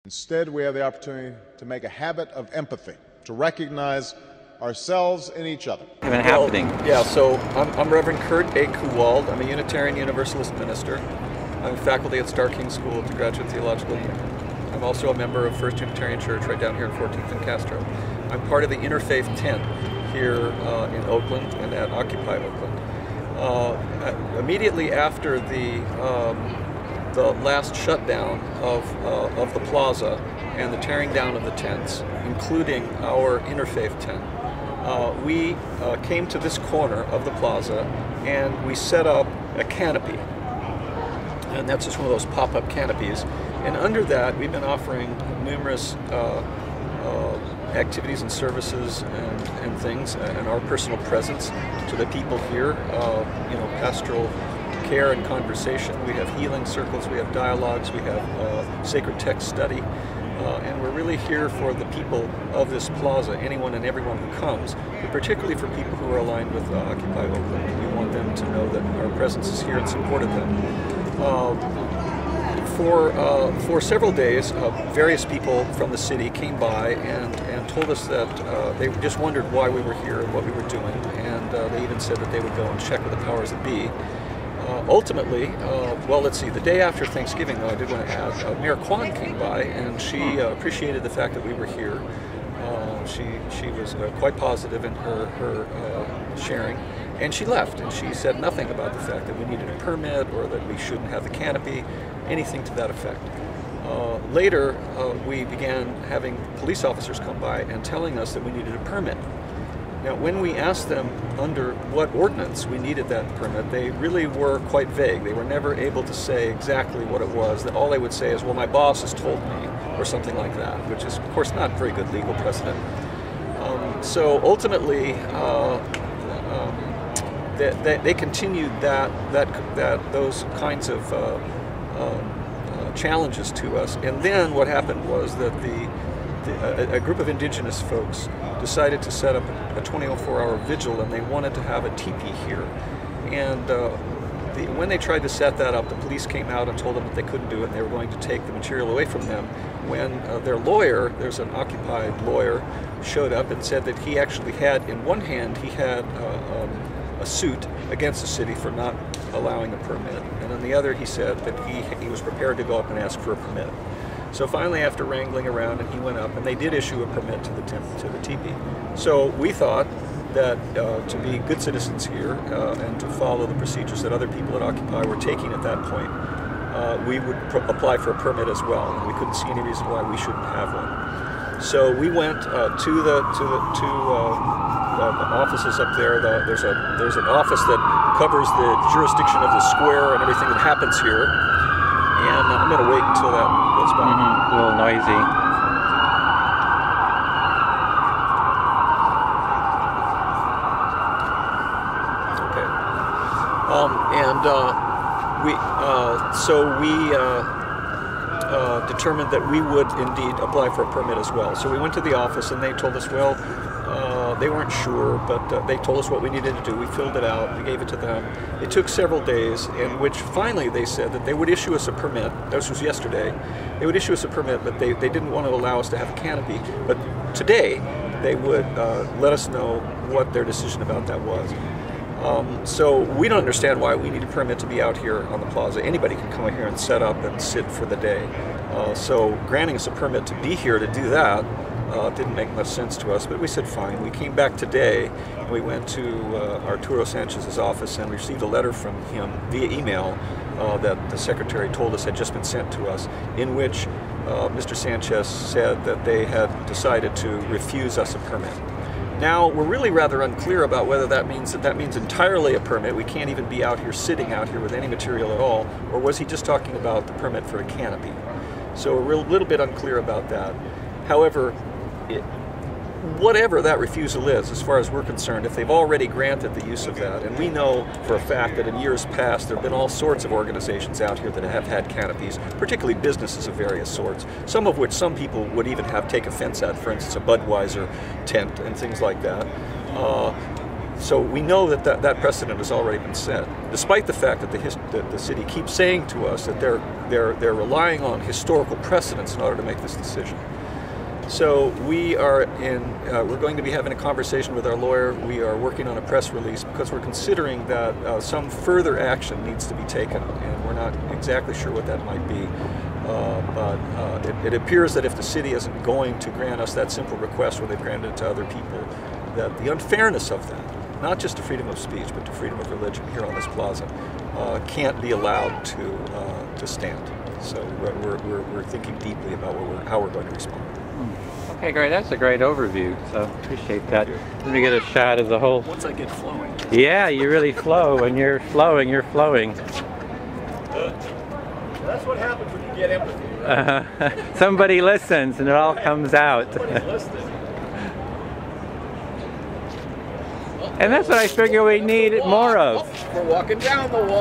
Instead, we have the opportunity to make a habit of empathy, to recognize ourselves in each other. Yeah, so I'm Reverend Kurt A. Kuwald. I'm a Unitarian Universalist minister. I'm faculty at Starr King School at the Graduate Theological Union. I'm also a member of First Unitarian Church right down here in 14th and Castro. I'm part of the interfaith tent here in Oakland and at Occupy Oakland. Immediately after the last shutdown of the plaza and the tearing down of the tents, including our interfaith tent, we came to this corner of the plaza and we set up a canopy. And that's just one of those pop-up canopies. And under that, we've been offering numerous activities and services and things, and our personal presence to the people here. Pastoral care and conversation. We have healing circles, we have dialogues, we have sacred text study. And we're really here for the people of this plaza, anyone and everyone who comes, but particularly for people who are aligned with Occupy Oakland. We want them to know that our presence is here and support of them. For several days, various people from the city came by and told us that they just wondered why we were here and what we were doing, and they even said that they would go and check with the powers that be. Ultimately, well, let's see, the day after Thanksgiving, though, I did want to add, Mayor Kwan came by and she appreciated the fact that we were here. She was quite positive in her sharing, and she left, and she said nothing about the fact that we needed a permit or that we shouldn't have the canopy, anything to that effect. Later, we began having police officers come by and telling us that we needed a permit. Now, when we asked them under what ordinance we needed that permit, they really were quite vague. They were never able to say exactly what it was. That all they would say is, well, my boss has told me, or something like that, which is, of course, not very good legal precedent. So ultimately, they continued those kinds of challenges to us. And then what happened was that a group of indigenous folks decided to set up a 24-hour vigil, and they wanted to have a teepee here. And when they tried to set that up, the police came out and told them that they couldn't do it and they were going to take the material away from them. When their lawyer, there's an occupied lawyer, showed up and said that he actually had, in one hand, he had a suit against the city for not allowing a permit, and on the other he said that he was prepared to go up and ask for a permit. So finally, after wrangling around, and he went up and they did issue a permit to the teepee. So we thought that to be good citizens here and to follow the procedures that other people at Occupy were taking at that point, we would apply for a permit as well, and we couldn't see any reason why we shouldn't have one. So we went to the offices up there. There's an office that covers the jurisdiction of the square and everything that happens here. And I'm going to wait until that goes by. A little noisy. Okay. We determined that we would indeed apply for a permit as well. So we went to the office and they told us, well, they weren't sure, but they told us what we needed to do. We filled it out, we gave it to them. It took several days, in which finally they said that they would issue us a permit. This was yesterday. They would issue us a permit, but they didn't want to allow us to have a canopy. But today, they would let us know what their decision about that was. So we don't understand why we need a permit to be out here on the plaza. Anybody can come here and set up and sit for the day. So granting us a permit to be here to do that didn't make much sense to us, but we said fine. We came back today and we went to Arturo Sanchez's office and received a letter from him via email that the secretary told us had just been sent to us, in which Mr. Sanchez said that they had decided to refuse us a permit. Now, we're really rather unclear about whether that means entirely a permit. We can't even be out here sitting out here with any material at all, or was he just talking about the permit for a canopy? So we're a little bit unclear about that. However, whatever that refusal is, as far as we're concerned, if they've already granted the use of that, and we know for a fact that in years past there have been all sorts of organizations out here that have had canopies, particularly businesses of various sorts, some of which some people would even take offense at, for instance, a Budweiser tent and things like that. So we know that that precedent has already been set, despite the fact that the city keeps saying to us that they're relying on historical precedents in order to make this decision. So we're going to be having a conversation with our lawyer. We are working on a press release because we're considering that some further action needs to be taken, and we're not exactly sure what that might be. But it appears that if the city isn't going to grant us that simple request where they've granted it to other people, that the unfairness of that, not just to freedom of speech, but to freedom of religion here on this plaza, can't be allowed to stand. So we're thinking deeply about how we're going to respond. Okay, great. That's a great overview. So appreciate that. Let me get a shot of the whole. Once I get flowing. Yeah, you really flow. When you're flowing, you're flowing. That's what happens when you get empathy. Somebody listens, and it all comes out. Somebody's listening. And that's what I figure we need more of. We're walking down the wall.